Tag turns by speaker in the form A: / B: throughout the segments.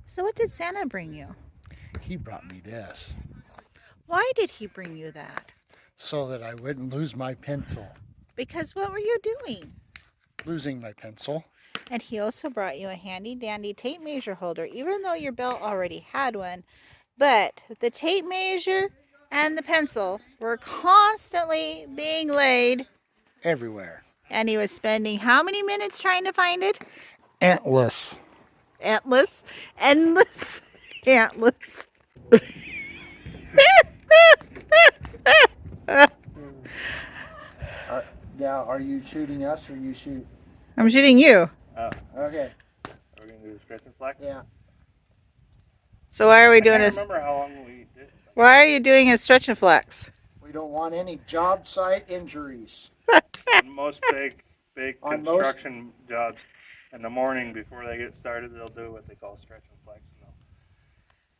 A: So what did Santa bring you?
B: He brought me this
A: Why did he bring you that?
B: so that I wouldn't lose my pencil.
A: Because what were you doing?
B: Losing my pencil.
A: And he also brought you a handy dandy tape measure holder, even though your belt already had one. But the tape measure and the pencil were constantly being laid.
B: Everywhere.
A: And he was spending how many minutes trying to find it?
B: Antless.
A: Endless. Endless. Antless.
B: Now, are you shooting us or you shoot?
A: I'm shooting you.
C: Oh,
B: Okay.
C: we're gonna do the stretch and flex?
B: Yeah.
A: So why are we
C: I
A: doing
C: can't
A: this?
C: remember how long we did.
A: Why are you doing a stretch and flex?
B: We don't want any job site injuries.
C: On most big
B: On
C: construction jobs, in the morning before they get started, they'll do what they call stretch and flex, and they'll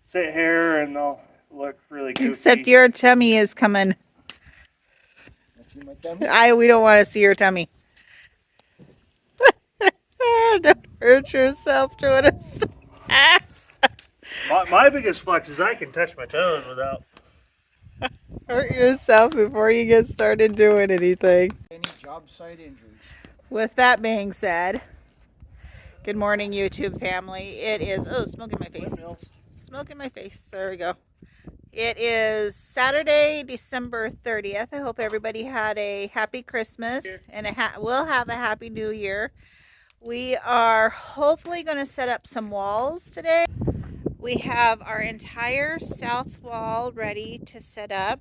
C: sit here and they'll look really goofy.
A: Except your tummy is coming.
B: See my tummy?
A: We don't want to see your tummy. Don't hurt yourself doing it.
C: My biggest flex is I can touch my toes without.
A: Hurt yourself before you get started doing anything.
B: Any job site injuries.
A: With that being said, good morning, YouTube family. It is, smoke in my face. Smoke in my face. There we go. It is Saturday, December 30th. I hope everybody had a happy Christmas and we'll have a happy new year. We are hopefully going to set up some walls today. We have our entire south wall ready to set up.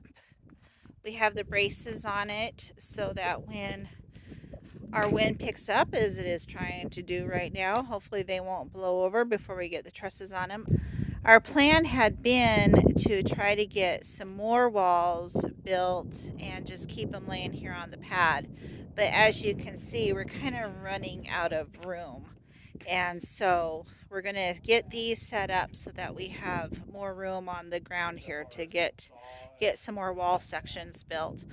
A: We have the braces on it so that when our wind picks up, as it is trying to do right now, hopefully they won't blow over before we get the trusses on them. Our plan had been to try to get some more walls built and just keep them laying here on the pad. But as you can see, we're kind of running out of room. And so we're going to get these set up so that we have more room on the ground here to get some more wall sections built.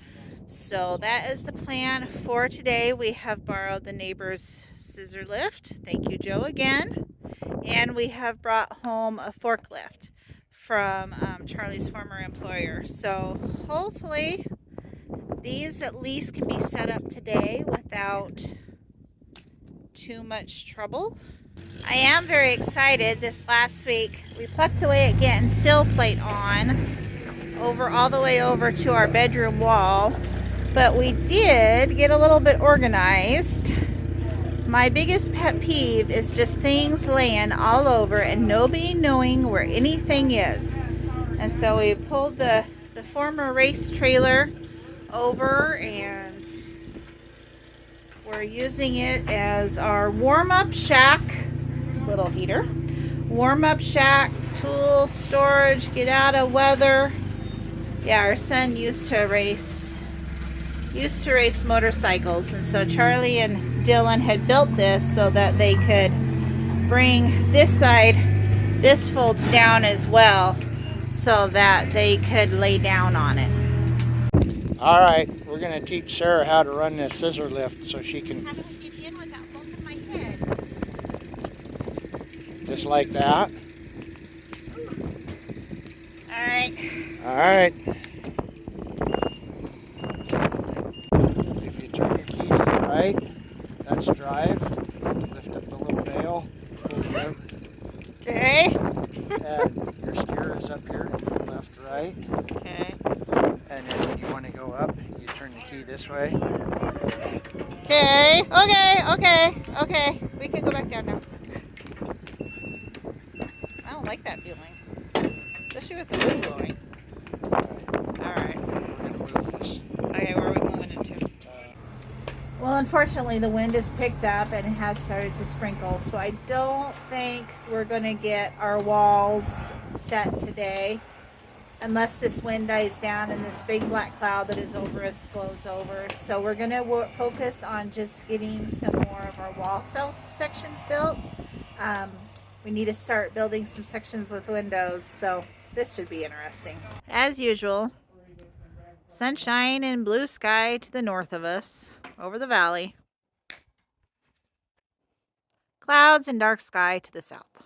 A: So that is the plan for today. We have borrowed the neighbor's scissor lift. Thank you, Joe, again. And we have brought home a forklift from Charlie's former employer. So hopefully these at least can be set up today without too much trouble. I am very excited. This last week we plucked away at getting sill plate on all the way over to our bedroom wall, but we did get a little bit organized. My biggest pet peeve is just things laying all over and nobody knowing where anything is. And so we pulled the former race trailer over and we're using it as our warm-up shack, little heater, warm-up shack, tool storage, get out of weather. Yeah, our son used to race motorcycles, and so Charlie and Dylan had built this so that they could bring this side, this folds down as well, so that they could lay down on it.
B: All right, we're going to teach Sarah how to run this scissor lift so she can.
A: How do I get in without bumping my head?
B: Just like that.
A: All right.
B: All right. If you turn your key to the right, that's drive. Lift up the little nail.
A: Okay.
B: And your steer is up here, left, right.
A: Okay.
B: And then when you want to go up, you turn the key this way.
A: Okay. Okay. We can go back down now. I don't like that feeling, especially with the wind blowing. All right.
B: We're going to move this.
A: Okay, where are we moving into? Well, unfortunately, the wind has picked up and it has started to sprinkle, so I don't think we're going to get our walls set today unless this wind dies down and this big black cloud that is over us blows over. So we're going to focus on just getting some more of our wall sections built. We need to start building some sections with windows, so this should be interesting. As usual, sunshine and blue sky to the north of us, over the valley. Clouds and dark sky to the south.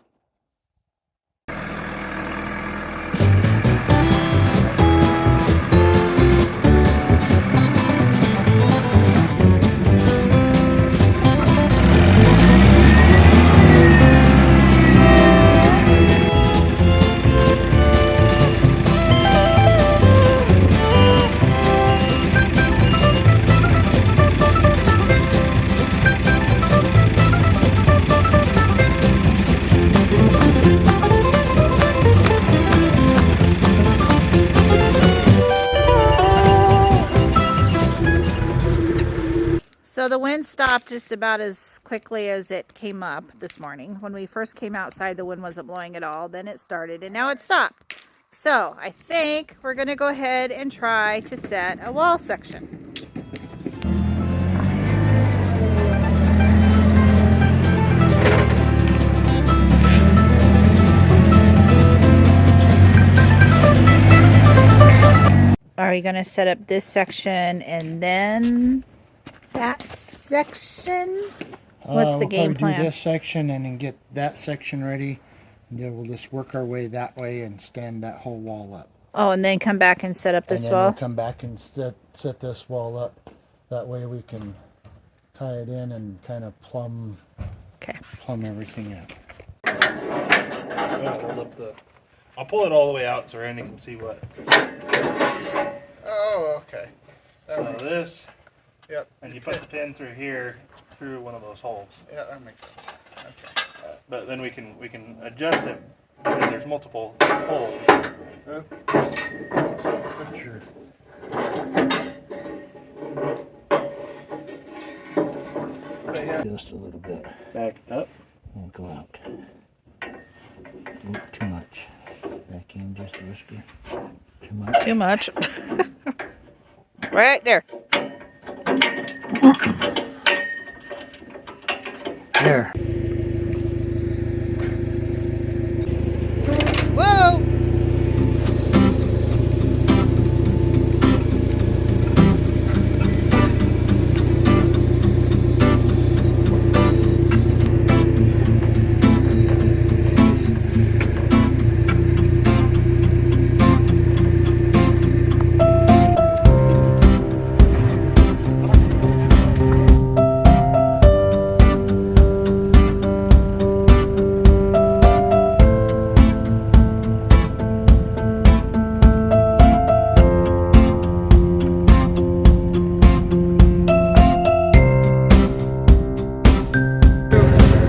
A: So the wind stopped just about as quickly as it came up this morning. When we first came outside, the wind wasn't blowing at all. Then it started, and now it stopped. So I think we're going to go ahead and try to set a wall section. Are we going to set up this section and then that section? What's the game plan?
B: Do this section and then get that section ready. And then we'll just work our way that way and stand that whole wall up.
A: Oh, and then come back and set up this
B: and then
A: wall?
B: we'll come back and set this wall up. That way we can tie it in and kind of plumb everything up.
C: I'll pull it all the way out so Randy can see what.
B: Oh, okay.
C: So this.
B: Yep.
C: And you put the pin through here, through one of those holes.
B: Yeah, that makes sense. Okay.
C: But then we can adjust it because there's multiple holes.
B: Sure. Just a little bit.
C: Back up.
B: And go out. Oop, too much. Back in just a whisker. Too much.
A: Too much. Right there.
B: There.
A: Whoa!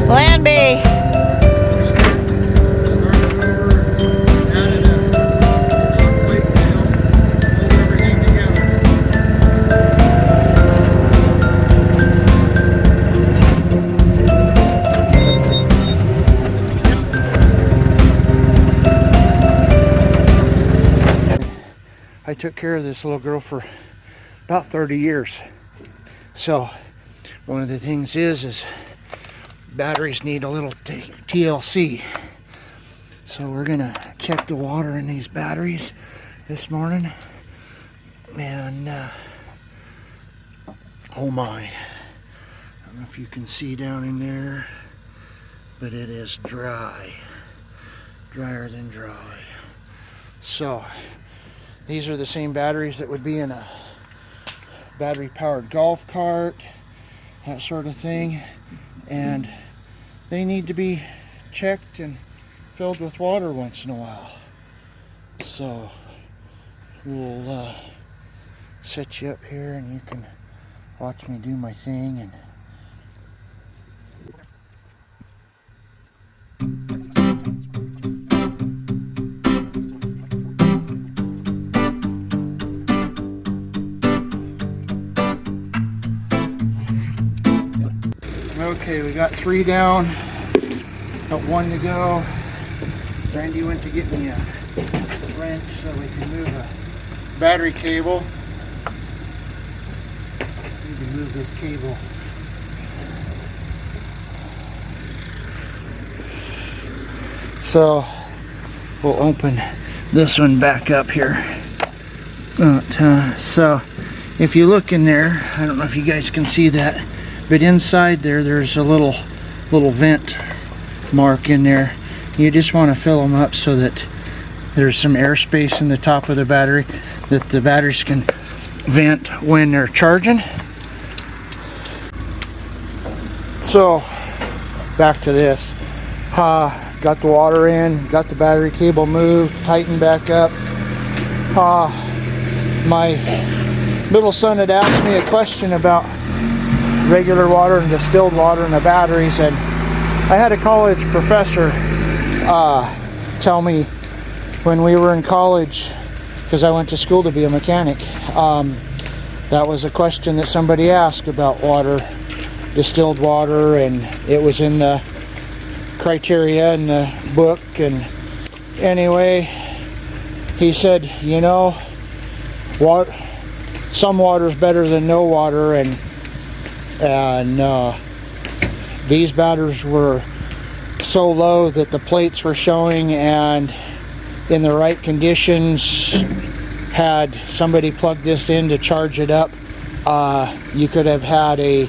A: Plan B.
B: I took care of this little girl for about 30 years. So one of the things is batteries need a little TLC. So we're gonna check the water in these batteries this morning. And oh my, I don't know if you can see down in there, but it is dry. Drier than dry. So these are the same batteries that would be in a battery powered golf cart, that sort of thing. And they need to be checked and filled with water once in a while. So we'll set you up here and you can watch me do my thing. And okay, we got 3 down, got 1 to go. Randy went to get me a wrench so we can move a battery cable. Need to move this cable. So we'll open this one back up here. So if you look in there, I don't know if you guys can see that, but inside there's a little vent mark in there. You just want to fill them up so that there's some airspace in the top of the battery that the batteries can vent when they're charging. So back to this. Got the water in, got the battery cable moved, tightened back up. My middle son had asked me a question about regular water and distilled water in the batteries, and I had a college professor tell me when we were in college, because I went to school to be a mechanic, That was a question that somebody asked about water, distilled water, and it was in the criteria in the book. And anyway, he said, you know, some water is better than no water, and these batters were so low that the plates were showing, and in the right conditions, had somebody plugged this in to charge it up, you could have had a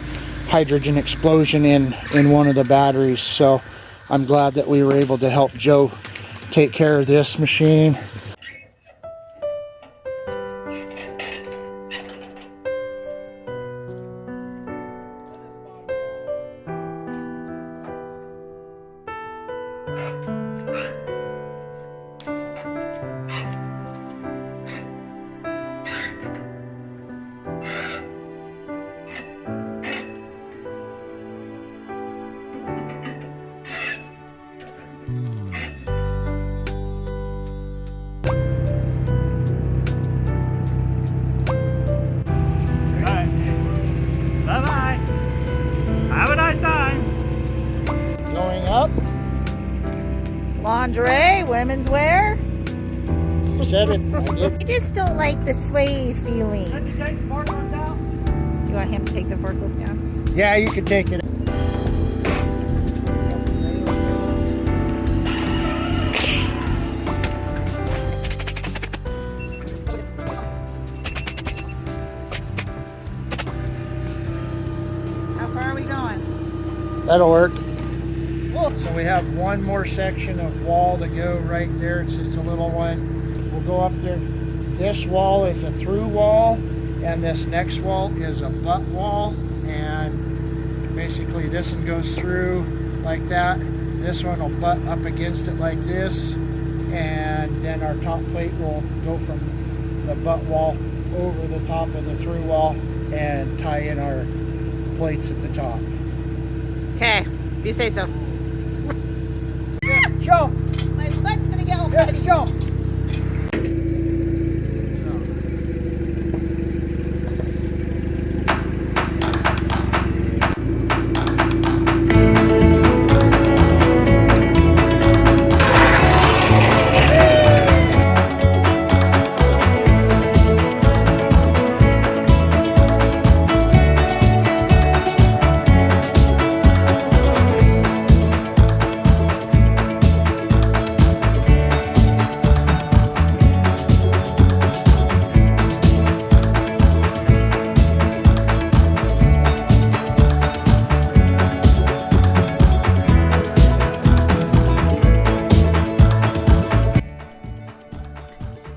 B: hydrogen explosion in one of the batteries. So I'm glad that we were able to help Joe take care of this machine.
C: Bye-bye. Have a nice time.
B: Going up?
A: Lingerie, women's wear.
B: You said it. I did.
A: I just don't like the sway feeling.
C: Did you take the forklift out?
A: You want him to take the forklift down?
B: Yeah, you can take it.
A: How far are we going?
B: That'll work. So we have one more section of wall to go right there. It's just a little one. We'll go up there. This wall is a through wall, and this next wall is a butt wall. And basically this one goes through like that. This one will butt up against it like this. And then our top plate will go from the butt wall over the top of the through wall and tie in our plates at the top.
A: Okay, if you say so.
B: Just jump!
A: My butt's gonna get all
B: Just
A: muddy.
B: jump!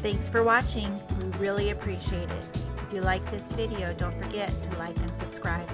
D: Thanks for watching. We really appreciate it. If you like this video, don't forget to like and subscribe.